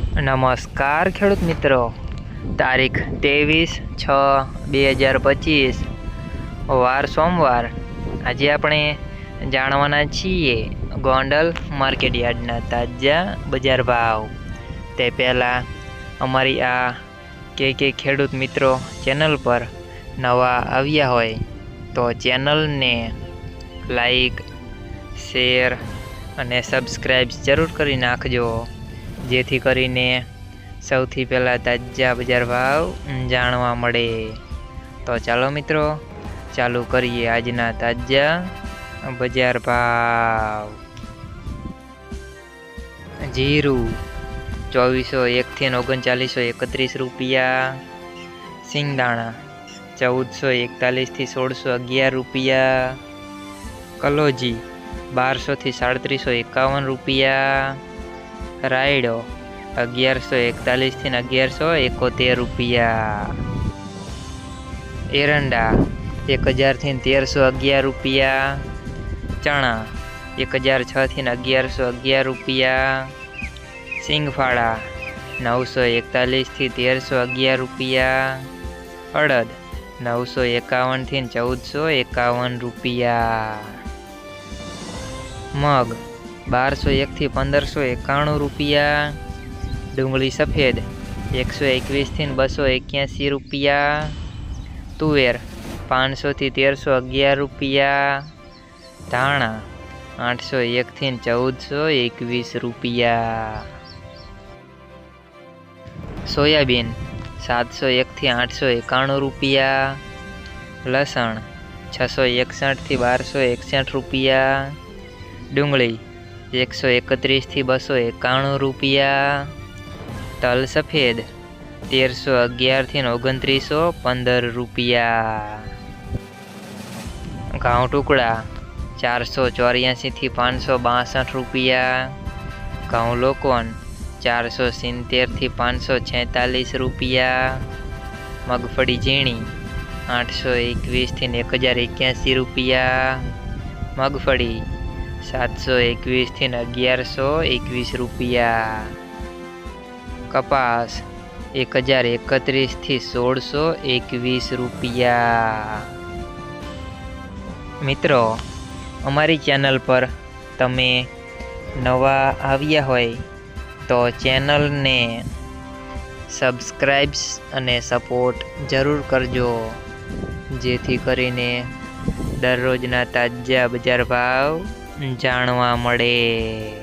નમસ્કાર ખેડૂત મિત્રો, તારીખ 23/6/2025 વાર સોમવાર। આજે આપણે જાણવાના છીએ ગોંડલ માર્કેટયાર્ડના તાજા બજાર ભાવ। તે પહેલાં અમારી આ કે ખેડૂત મિત્રો ચેનલ પર નવા આવ્યા હોય તો ચેનલને લાઈક, શેર અને સબસ્ક્રાઈબ જરૂર કરી નાખજો, જેથી કરીને સૌથી પહેલાં તાજા બજાર ભાવ જાણવા મળે। તો ચાલો મિત્રો, ચાલુ કરીએ આજના તાજા બજાર ભાવ। જીરું 2401 થી 3931 રૂપિયા। સિંગદાણા 1441 થી 1611 રૂપિયા। કલોજી 1200 થી 3751 રૂપિયા। રાયડો 1141 થી 1171 રૂપિયા। એરંડા 1000 થી 1311 રૂપિયા। ચણા 1006 થી 1111 રૂપિયા। સિંગફાળા 941 થી 1311 રૂપિયા। અડદ 951 થી 1451 રૂપિયા। મગ 1201 થી 1591 રૂપિયા। ડુંગળી સફેદ 121 થી 281 રૂપિયા। તુવેર 500 થી 1311 રૂપિયા। ધાણા 801 થી 1421 રૂપિયા। સોયાબીન 701 થી 891 રૂપિયા। લસણ 661 થી 1261 રૂપિયા। ડુંગળી 131 થી 291 રૂપિયા। તલ સફેદ 1311 થી 2915 રૂપિયા। ઘઉં ટુકડા 484 થી 562 રૂપિયા। ઘઉં લોકોન 470 થી 546 રૂપિયા। મગફળી ઝીણી 821 થી 1081 રૂપિયા। મગફળી 721 થી 1121 રૂપિયા। કપાસ 1031 થી 1621 રૂપિયા। મિત્રો, અમારી ચેનલ પર તમે નવા આવ્યા હોય તો ચેનલને સબસ્ક્રાઈબ્સ અને સપોર્ટ જરૂર કરજો, જેથી કરીને દરરોજના તાજા બજાર ભાવ જાણવા મળે।